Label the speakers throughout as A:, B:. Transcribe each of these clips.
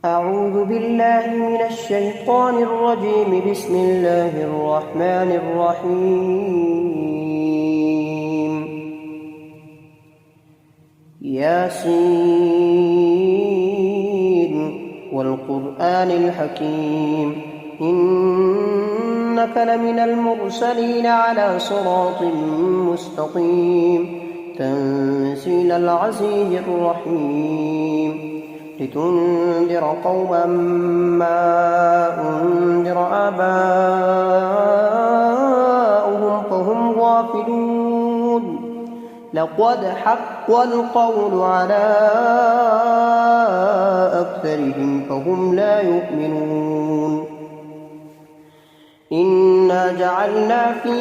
A: أعوذ بالله من الشيطان الرجيم. بسم الله الرحمن الرحيم. ياسين والقرآن الحكيم إنك لمن المرسلين على صراط مستقيم تنزيل العزيز الرحيم لتنذر قوما ما أنذر آباؤهم فهم غافلون. لقد حق القول على أكثرهم فهم لا يؤمنون. إنا جعلنا في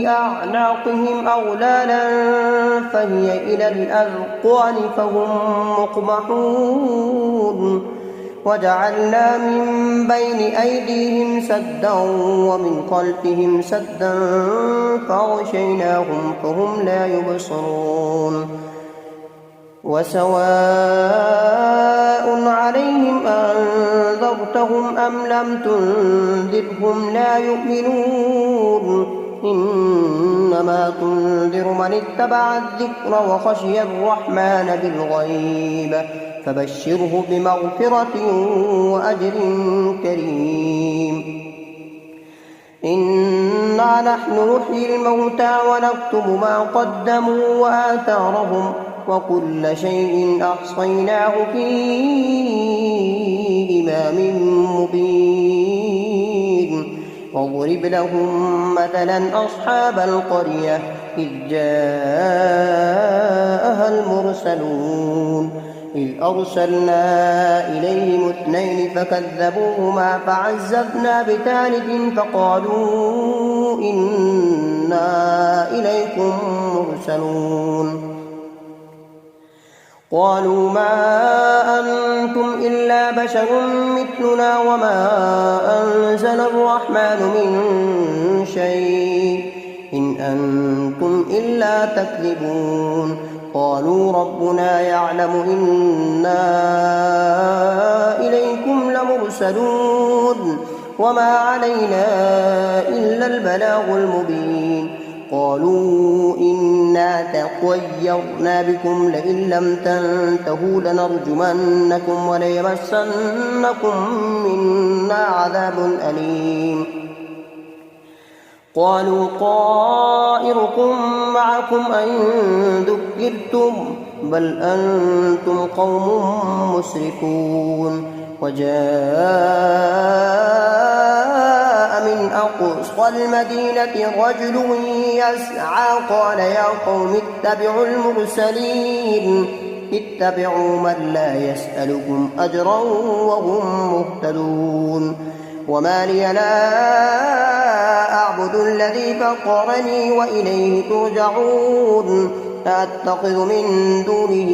A: أعناقهم أغلالا فهي إلى الأذقان فهم مقمحون. وجعلنا من بين أيديهم سدا ومن خلفهم سدا فأغشيناهم فهم لا يبصرون. وسواء عليهم أنذرتهم أم لم تنذرهم لا يؤمنون. إنما تنذر من اتبع الذكر وخشي الرحمن بالغيب فبشره بمغفرة وأجر كريم. إنا نحن نحيي الموتى ونكتب ما قدموا وآثارهم وكل شيء أحصيناه في إمام مبين. واضرب لهم مثلا أصحاب القرية إذ جاءها المرسلون إذ أرسلنا إليهم 2 فكذبوهما فعززنا بثالث فقالوا إنا إليكم مرسلون. قالوا ما أنتم إلا بشر مثلنا وما أنزل الرحمن من شيء إن أنتم إلا تكذبون. قالوا ربنا يعلم إنا إليكم لمرسلون وما علينا إلا البلاغ المبين. قالوا إنا تطيرنا بكم لئن لم تنتهوا لنرجمنكم وليمسنكم منا عذاب أليم. قالوا طائركم معكم أئن ذكرتم بل أنتم قوم مسرفون. وجاء من أقصى المدينة رجل يسعى قال يا قوم اتبعوا المرسلين اتبعوا من لا يسألكم أجرا وهم مهتدون. وما لي لا أعبد الذي فطرني وإليه ترجعون. أتخذ من دونه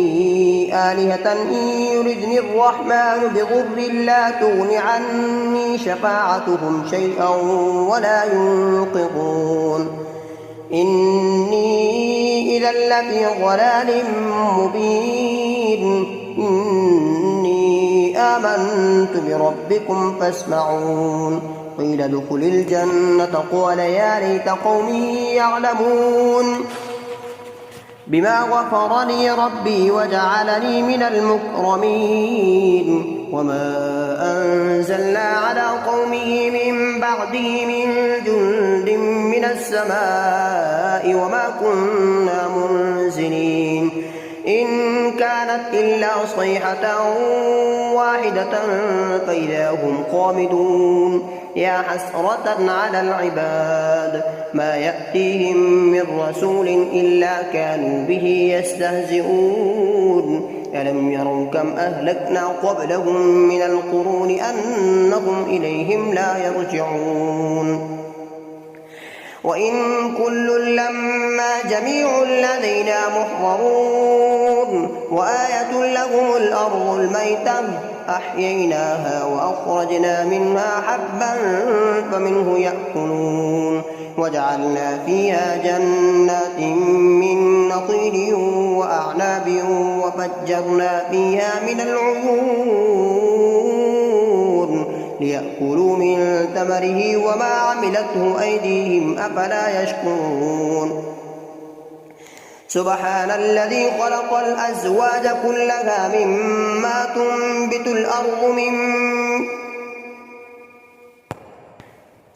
A: آلهة إن يردني الرحمن بضر لا تغن عني شفاعتهم شيئا ولا ينقذون. إني إذا لفي ضلال مبين. إني آمنت بربكم فاسمعون. قيل ادخل الجنة قال يا ليت قومي يعلمون بما غفر لي ربي وجعلني من المكرمين. وما أنزلنا على قومه من بعده من جند من السماء وما كنا منزلين. إن كانت إلا صيحة واحدة فإذا هم خامدون. يا حسرة على العباد ما يأتيهم من رسول إلا كانوا به يستهزئون. ألم يروا كم أهلكنا قبلهم من القرون أنهم إليهم لا يرجعون. وإن كل لما جميع لدينا محضرون. وآية لهم الأرض الميتة أحييناها وأخرجنا منها حبا فمنه يأكلون. وجعلنا فيها جنات من نخيل وأعناب وفجرنا فيها من العيون ثمره وما عملته أيديهم أفلا يشكرون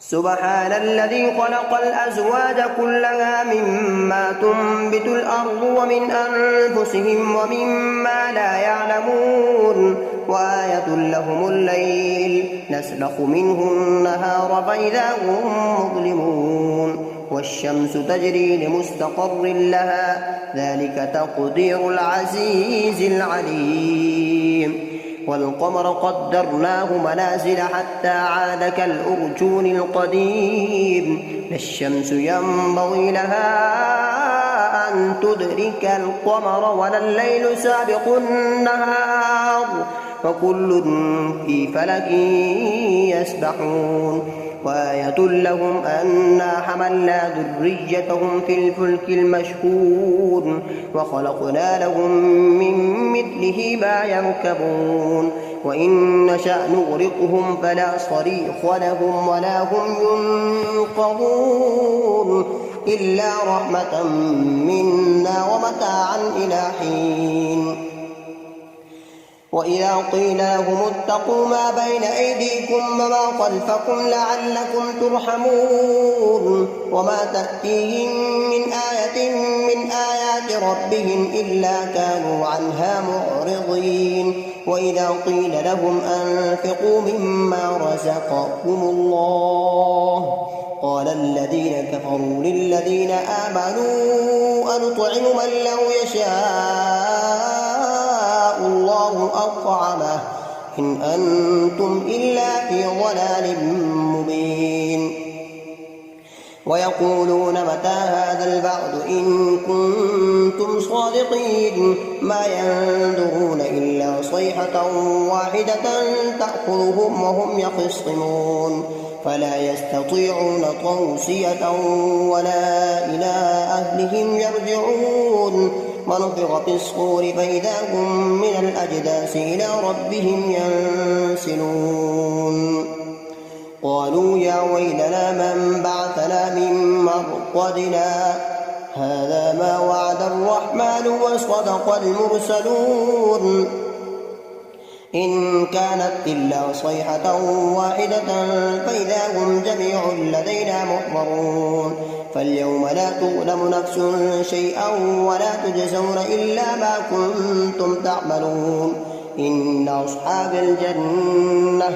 A: سبحان الذي خلق الأزواج كلها مما تنبت الأرض ومن أنفسهم ومما لا يعلمون وآية لهم الليل نسلخ منه النهار فإذا هم مظلمون والشمس تجري لمستقر لها ذلك تقدير العزيز العليم والقمر قدرناه منازل حتى عاد كالأرجون القديم لا الشمس ينبغي لها أن تدرك القمر ولا الليل سابق النهار وكل في فلك يسبحون وآية لهم أنا حملنا ذريتهم في الفلك المشحون وخلقنا لهم من مثله ما يركبون وإن نشأ نغرقهم فلا صريخ لهم ولا هم ينقذون إلا رحمة منا ومتاعا إلى حين وإذا قيل لهم اتقوا ما بين أيديكم وما خلفكم لعلكم ترحمون وما تأتيهم من آية من آيات ربهم إلا كانوا عنها معرضين وإذا قيل لهم أنفقوا مما رزقكم الله قال الذين كفروا للذين آمنوا أنطعم من لو يشاء الله أطعمه إن أنتم إلا في ضلال مبين ويقولون متى هذا البعد إن كنتم صادقين ما ينظرون إلا صيحة واحدة تأخذهم وهم يخصمون فلا يستطيعون توصية ولا إلى أهلهم يرجعون ونفخ في الصور فإذا هم من الأجداث إلى ربهم ينسلون قالوا يا ويلنا من بعثنا من مرقدنا هذا ما وعد الرحمن وصدق المرسلون إن كانت إلا صيحة واحدة فإذا هم جميع لدينا محضرون فاليوم لا تظلم نفس شيئا ولا تجزون إلا ما كنتم تعملون إن أصحاب الجنة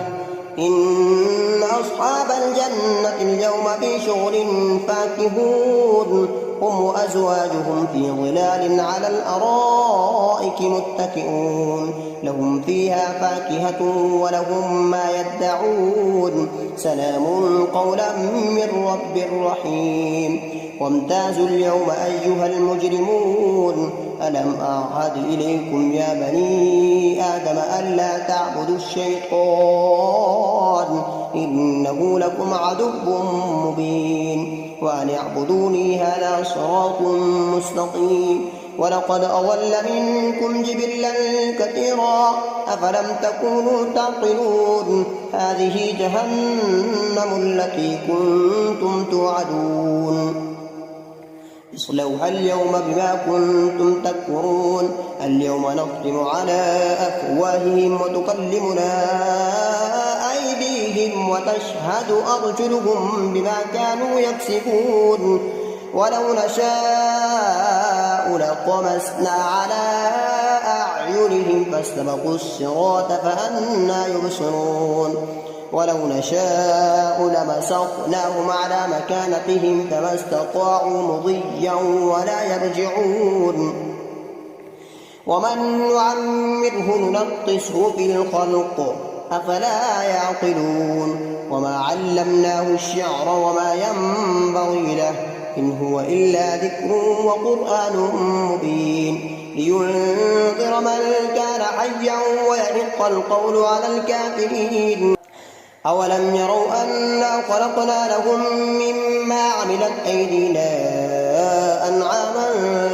A: اليوم في شغل فاكهون هم وأزواجهم في ظلال على الأرائك متكئون لهم فيها فاكهة ولهم ما يدعون سلام قولا من رب رحيم وامتازوا اليوم أيها المجرمون ألم أعهد إليكم يا بني آدم ألا تعبدوا الشيطان إنه لكم عدو مبين وأن اعبدوني هذا صراط مستقيم ولقد أضل منكم جبلا كثيرا أفلم تكونوا تعقلون هذه جهنم التي كنتم توعدون اصلوها اليوم بما كنتم تكفرون اليوم نختم على أفواههم وتكلمنا أيديهم وتشهد أرجلهم بما كانوا يكسبون ولو نشاء لطمسنا على أعينهم فاستبقوا الصراط فأنى يبصرون ولو نشاء لمسخناهم على مكانتهم فما استطاعوا مضيا ولا يرجعون ومن نعمره ننقصه في الخلق أفلا يعقلون وما علمناه الشعر وما ينبغي له إن هو إلا ذكر وقرآن مبين لينذر من كان حيا ويحق القول على الكافرين أولم يروا أنا خلقنا لهم مما عملت أيدينا أنعاما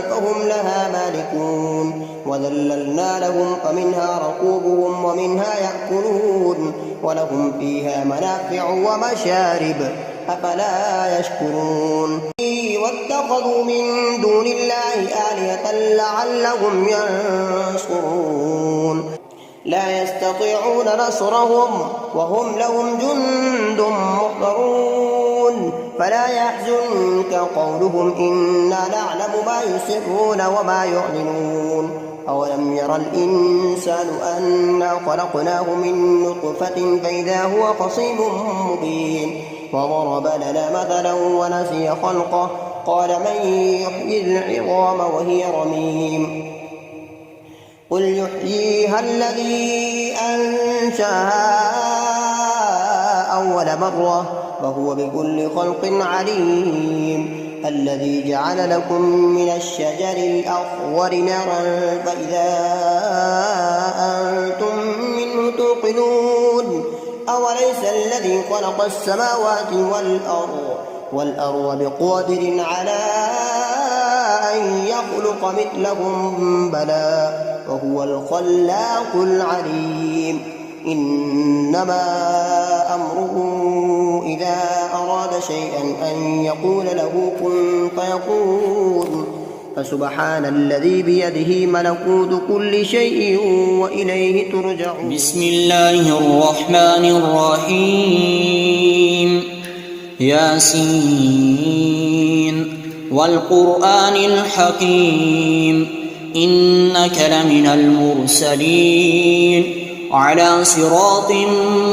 A: فهم لها مالكون وذللنا لهم فمنها ركوبهم ومنها يأكلون ولهم فيها منافع ومشارب أفلا يشكرون واتخذوا من دون الله آلهة لعلهم ينصرون لا يستطيعون نصرهم وهم لهم جند محضرون فلا يحزنك قولهم إنا نعلم ما يسرون وما يعلنون أولم ير الإنسان أنا خلقناه من نطفة فإذا هو خصيم مبين وضرب لنا مثلا ونسي خلقه قال من يحيي العظام وهي رميم قل يحييها الذي أنشأها أول مرة وهو بكل خلق عليم الذي جعل لكم من الشجر الأخضر نارا فإذا أنتم منه توقدون أوليس الذي خلق السماوات والأرض بقادر على أن يخلق مثلهم بلى وهو الخلاق العليم إنما أمره إذا أراد شيئا أن يقول له كن فيكون فسبحان الذي بيده ملكوت كل شيء وإليه ترجعون
B: بسم الله الرحمن الرحيم ياسين والقرآن الحكيم إنك لمن المرسلين على صراط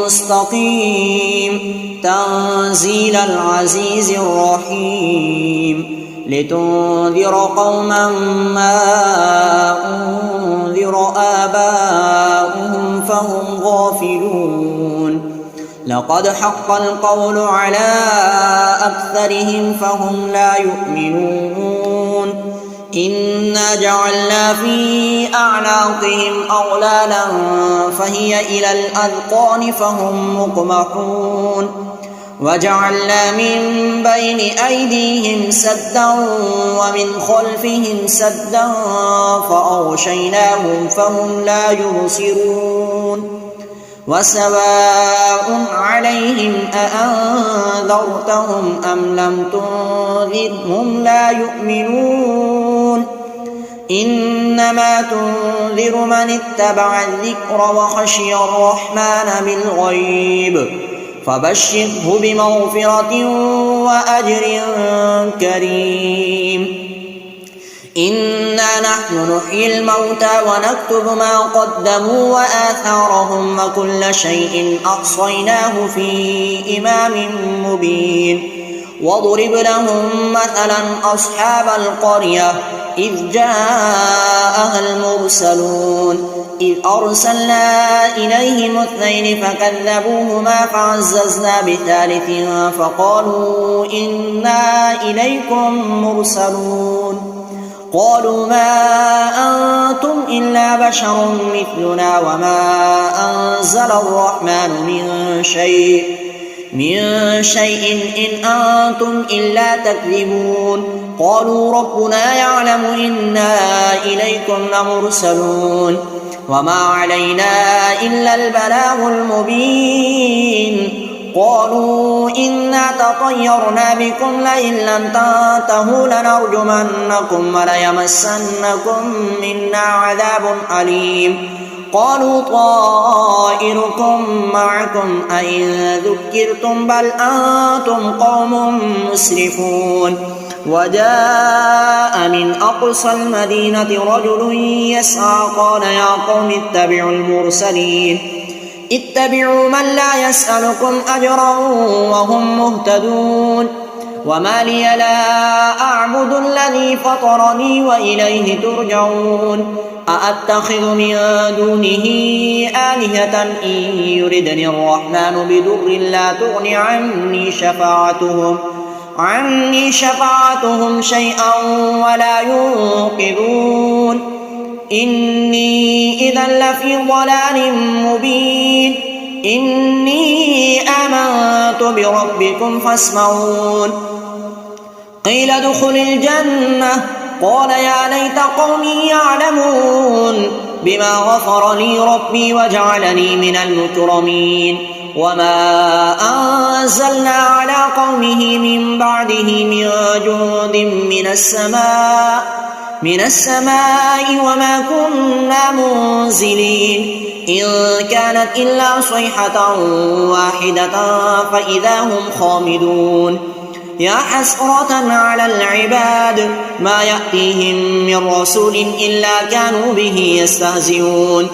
B: مستقيم تنزيل العزيز الرحيم لتنذر قوما ما أنذر آباؤهم فهم غافلون لقد حق القول على أكثرهم فهم لا يؤمنون إنا جعلنا في أعناقهم أغلالا فهي إلى الأذقان فهم مقمحون وجعلنا من بين أيديهم سدا ومن خلفهم سدا فأغشيناهم فهم لا يبصرون وسواء عليهم أأنذرتهم أم لم تنذرهم لا يؤمنون إنما تنذر من اتبع الذكر وخشي الرحمن بالغيب فبشره بمغفرة وأجر كريم إنا نحن نحيي الموتى ونكتب ما قدموا وآثارهم وكل شيء أحصيناه في إمام مبين واضرب لهم مثلا أصحاب القرية إذ جاءها المرسلون إذ أرسلنا إليهم اثنين فكذبوهما فعززنا بثالث فقالوا إنا إليكم مرسلون قالوا ما أنتم إلا بشر مثلنا وما أنزل الرحمن من شيء إن أنتم إلا تكذبون قالوا ربنا يعلم إنا إليكم لمرسلون وما علينا إلا البلاغ المبين قالوا إنا تطيرنا بكم لئن لم تنتهوا لنرجمنكم وليمسنكم منا عذاب أليم قالوا طائركم معكم أئن ذكرتم بل أنتم قوم مسرفون وجاء من أقصى المدينة رجل يسعى قال يا قوم اتبعوا المرسلين اتبعوا من لا يسألكم أجرا وهم مهتدون وما لي لا أعبد الذي فطرني وإليه ترجعون أأتخذ من دونه آلهة إن يردني الرحمن بضر لا تغن عني شفاعتهم شيئا ولا ينقذون إني إذا لفي ضلال مبين إني آمنت بربكم فاسمعون قيل ادخل الجنة قال يا ليت قومي يعلمون بما غفر لي ربي وجعلني من المكرمين وما أنزلنا على قومه من بعده من جند من السماء وما كنا منزلين إن كانت إلا صيحة واحدة فإذا هم خامدون يا حسرة على العباد ما يأتيهم من رسول إلا كانوا به يستهزئون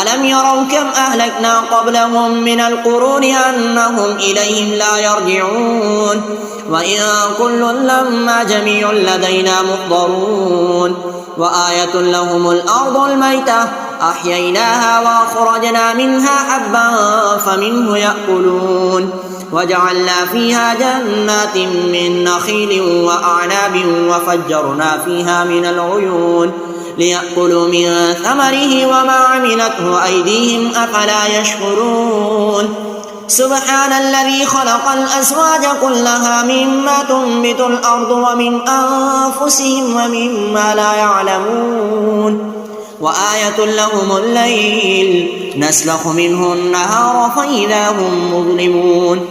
B: ألم يروا كم أهلكنا قبلهم من القرون أنهم إليهم لا يرجعون وإن كل لما جميع لدينا محضرون وآية لهم الأرض الميتة أحييناها وأخرجنا منها حبا فمنه يأكلون وجعلنا فيها جنات من نخيل وأعناب وفجرنا فيها من العيون ليأكلوا من ثمره وما عملته أيديهم أفلا يشكرون سبحان الذي خلق الأزواج كلها مما تنبت الأرض ومن أنفسهم ومما لا يعلمون وآية لهم الليل نسلخ منه النهار فإذا هم مظلمون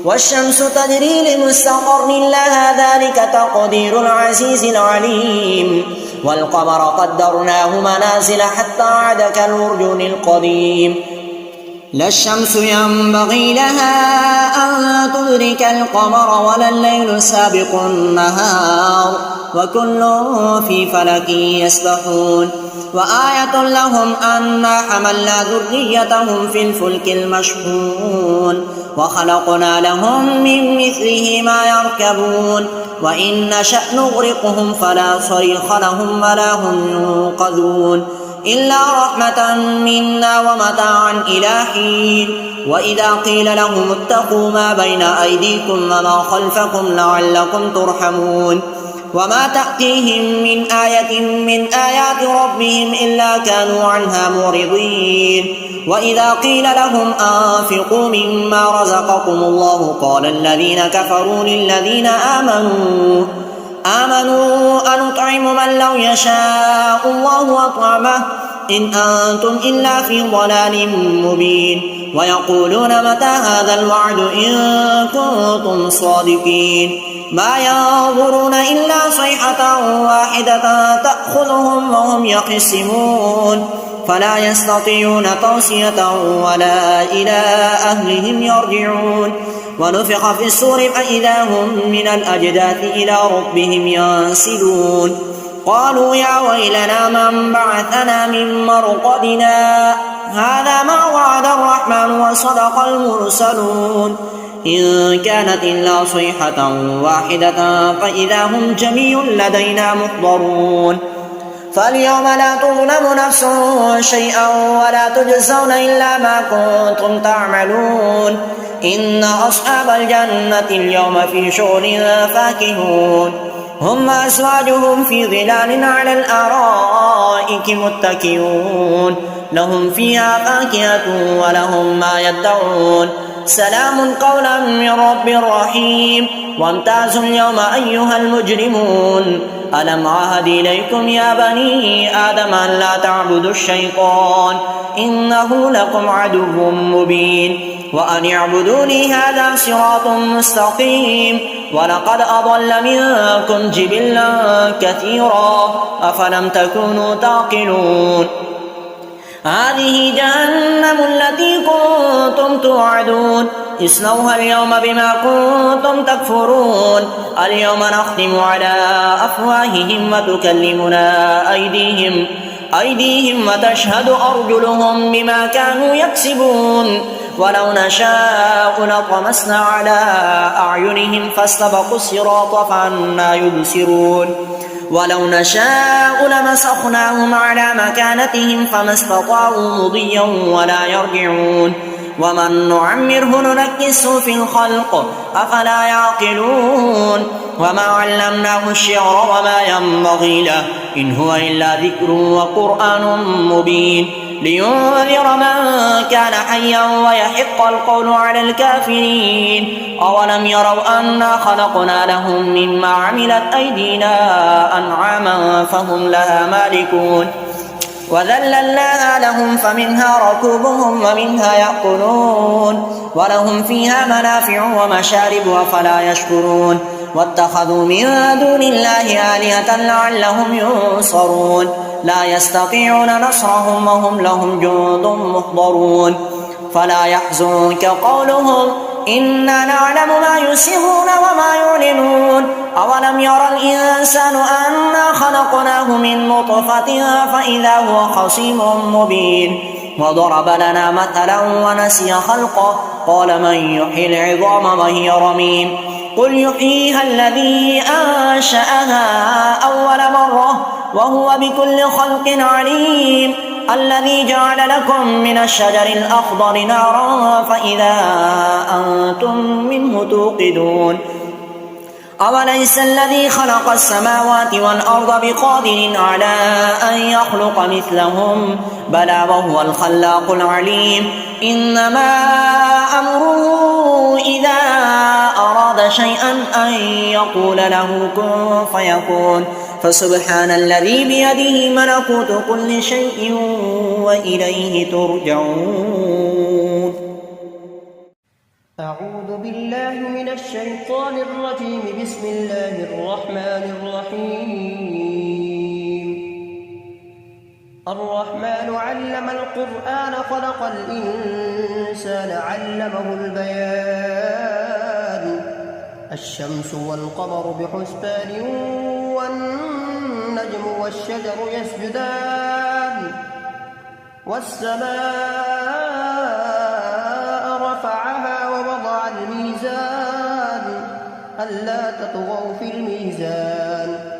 B: والشمس تجري لمستقر لها ذلك تقدير العزيز العليم والقمر قدرناه منازل حتى عاد كالعرجون القديم لا الشمس ينبغي لها أن تدرك القمر ولا الليل سابق النهار وكل في فلك يسبحون وآية لهم أنا حملنا ذريتهم في الفلك المشحون وخلقنا لهم من مثله ما يركبون وإن نشأ نغرقهم فلا صريخ لهم ولا هم ينقذون إلا رحمة منا ومتاعا إلى حين وإذا قيل لهم اتقوا ما بين أيديكم وما خلفكم لعلكم ترحمون وما تأتيهم من آية من آيات ربهم إلا كانوا عنها معرضين وإذا قيل لهم أنفقوا مما رزقكم الله قال الذين كفروا للذين آمنوا أنطعم من لو يشاء الله أطعمه إن أنتم إلا في ضلال مبين ويقولون متى هذا الوعد إن كنتم صادقين ما ينظرون إلا صيحة واحدة تأخذهم وهم يخصمون فلا يستطيعون توصية ولا إلى أهلهم يرجعون ونفخ في الصور فإذا هم من الأجداث إلى ربهم ينسلون قالوا يا ويلنا من بعثنا من مرقدنا هذا ما وعد الرحمن وصدق المرسلون إن كانت إلا صيحة واحدة فإذا هم جميع لدينا محضرون فاليوم لا تظلم نفس شيئا ولا تجزون إلا ما كنتم تعملون إن أصحاب الجنة اليوم في شغل فاكهون هم أزواجهم في ظلال على الأرائك متكئون لهم فيها فاكهة ولهم ما يدعون سلام قولا من رب رحيم وامتازوا اليوم أيها المجرمون ألم عهد إليكم يا بني آدم أن لا تعبدوا الشيطان إنه لكم عدو مبين وأن اعبدوني هذا صراط مستقيم ولقد أضل منكم جبلا كثيرا أفلم تكونوا تعقلون هذه جهنم التي كنتم توعدون اصلوها اليوم بما كنتم تكفرون اليوم نختم على أفواههم وتكلمنا أيديهم وتشهد أرجلهم بما كانوا يكسبون ولو نشاء لطمسنا على أعينهم فاستبقوا الصراط فأنى يبصرون ولو نشاء لمسخناهم على مكانتهم فما استطاعوا مضيا ولا يرجعون ومن نعمره ننكسه في الخلق أفلا يعقلون وما علمناه الشعر وما ينبغي له إن هو إلا ذكر وقرآن مبين لينذر من كان حيا ويحق القول على الكافرين أولم يروا أنا خلقنا لهم مما عملت أيدينا أنعاما فهم لها مالكون وذللناها لهم فمنها ركوبهم ومنها يأكلون ولهم فيها منافع ومشارب أفلا يشكرون واتخذوا من دون الله آلهة لعلهم ينصرون لا يستطيعون نصرهم وهم لهم جند محضرون فلا يحزنك قولهم إنا نعلم ما يسرون وما يعلنون أولم يرى الإنسان أنا خلقناه من نطفة فإذا هو خصيم مبين وضرب لنا مثلا ونسي خلقه قال من يحيي العظام وهي رميم قل يحييها الذي أنشأها أول مرة وهو بكل خلق عليم الذي جعل لكم من الشجر الأخضر نارا فإذا أنتم منه توقدون أوليس الذي خلق السماوات والأرض بقادر على أن يخلق مثلهم بلى وهو الخلاق العليم إنما أمره إذا أراد شيئا أن يقول له كن فيكون فسبحان الذي بيده ملكوت كل شيء وإليه ترجعون.
A: أعوذ بالله من الشيطان الرجيم. بسم الله الرحمن الرحيم. الرحمن علم القرآن خلق الإنسان علمه البيان الشمس والقمر بحسبان والنجم والشجر يسجدان والسماء رفعها ووضع الميزان ألا تطغوا في الميزان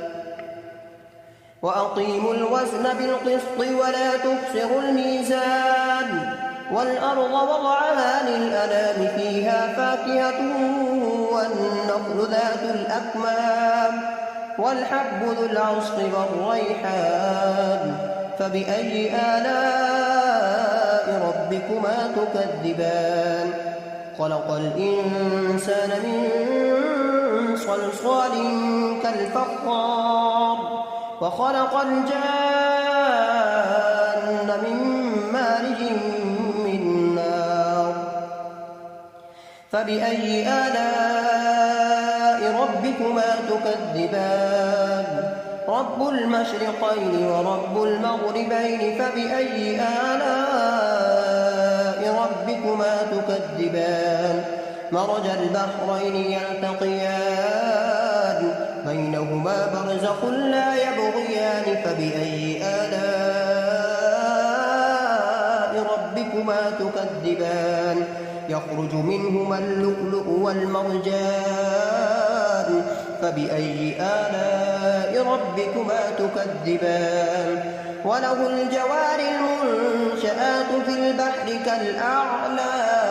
A: وأقيموا الوزن بالقسط ولا تخسروا الميزان والأرض وضعها للأنام فيها فاكهة والنخل ذات الأكمام والحب ذو العصف والريحان فبأي آلاء ربكما تكذبان خلق الإنسان من صلصال كالفخار وخلق الجان من مارج من نار فبأي آلاء ربكما تكذبان رب المشرقين ورب المغربين فبأي آلاء ربكما تكذبان مرج البحرين يلتقيان بينهما برزخ لا يبغيان فبأي آلاء ربكما تكذبان يخرج منهما اللؤلؤ والمرجان فبأي آلاء ربكما تكذبان وله الجوار المنشآت في البحر كالأعلام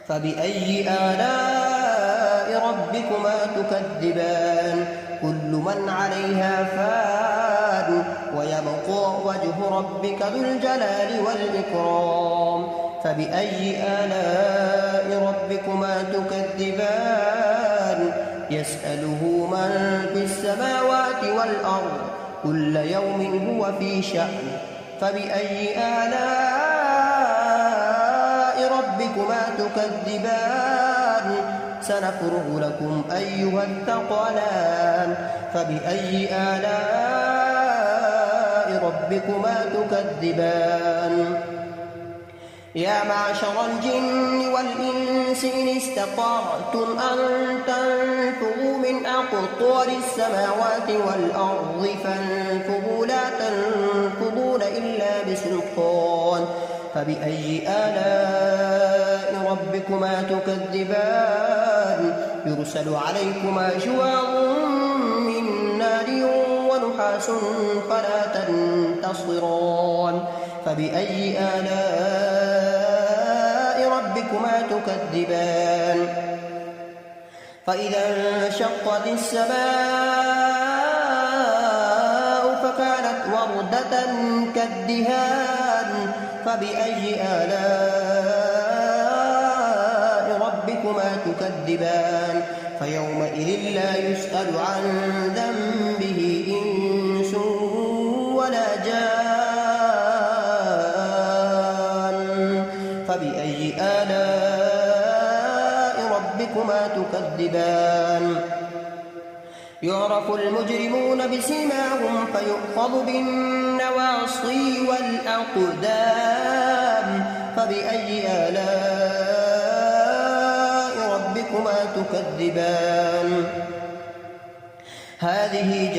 A: فبأي آلاء ربكما تكذبان كل من عليها فان ويبقى وجه ربك ذو الجلال والإكرام فبأي آلاء ربكما تكذبان يسأله من في السماوات والأرض كل يوم هو في شأن فبأي آلاء ربكما تكذبان سنفرغ لكم أيها الثقلان فبأي آلاء ربكما تكذبان يا معشر الجن والإنس إن استطعتم أن تنفذوا من أقطار السماوات والأرض فانفذوا لا تنفذون إلا بسلطان فبأي آلاء ربكما تكذبان يرسل عليكما شواظ من نار ونحاس فلا تنتصران فبأي آلاء ربكما تكذبان فإذا انشقت السماء فكانت وردة كالدهان فبأي آلاء ربكما تكذبان فيومئذ لا يسأل عن ذنبه إنس ولا فبأي آلاء ربكما تكذبان يعرف المجرمون بسيماهم فيؤخذ بالنواصي والأقدام فبأي آلاء ربكما تكذبان هذه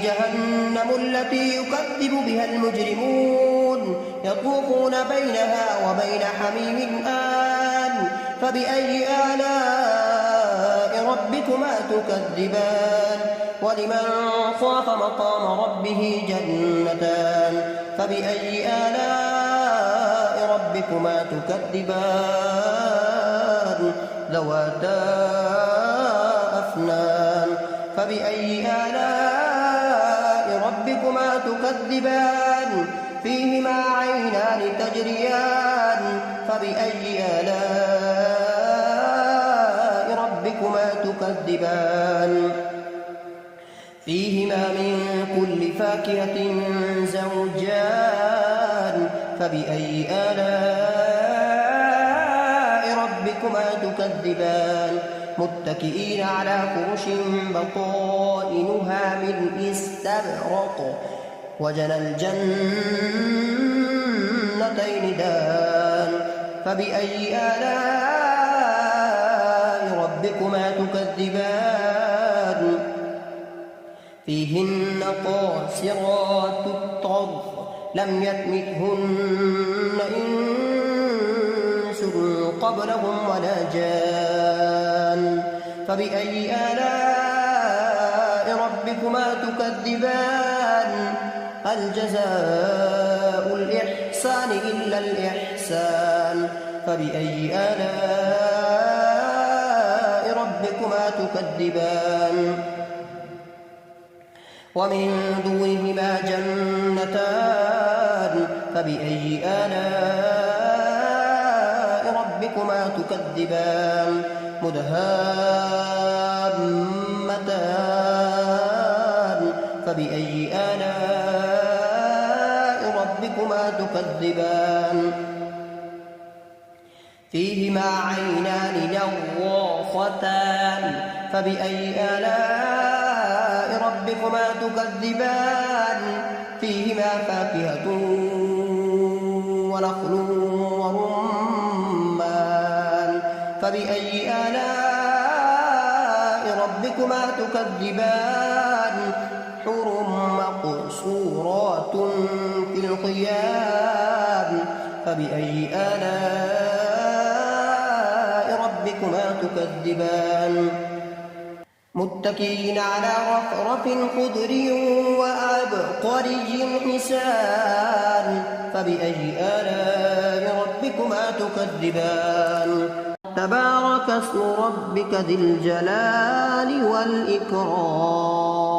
A: جهنم التي يكذب بها المجرمون يطوفون بينها وبين حميم آن فبأي آلاء ربكما تكذبان ولمن خاف مقام ربه جنتان فبأي آلاء ربكما تكذبان ذواتا أفنان فبأي آلاء ربكما تكذبان فيهما عينان تجريان فبأي آلاء ربكما تكذبان فيهما من كل فاكهة زوجان فبأي آلاء ربكما تكذبان متكئين على فرش بطائنها من استبرق وجنى الجنتين دان فبأي آلاء ربكما تكذبان فيهن قاصرات الطرف لم يطمثهن إنس قبلهم ولا جان فبأي آلاء ربكما تكذبان هل جزاء الإحسان إلا الإحسان فبأي آلاء ربكما تكذبان ومن دونهما جنتان فبأي آلاء ربكما تكذبان مدهامتان فبأي آلاء ربكما تكذبان فيهما عينان نضاختان فبأي آلاء ربكما تكذبان فيهما فاكهة ونخل ورمان فبأي آلاء ربكما تكذبان حور مقصورات في الخيام فبأي آلاء ربكما تكذبان متكئين على رفرف خضر وعبقري حسان فبأي آلاء ربكما تكذبان تبارك اسم ربك ذي الجلال والإكرام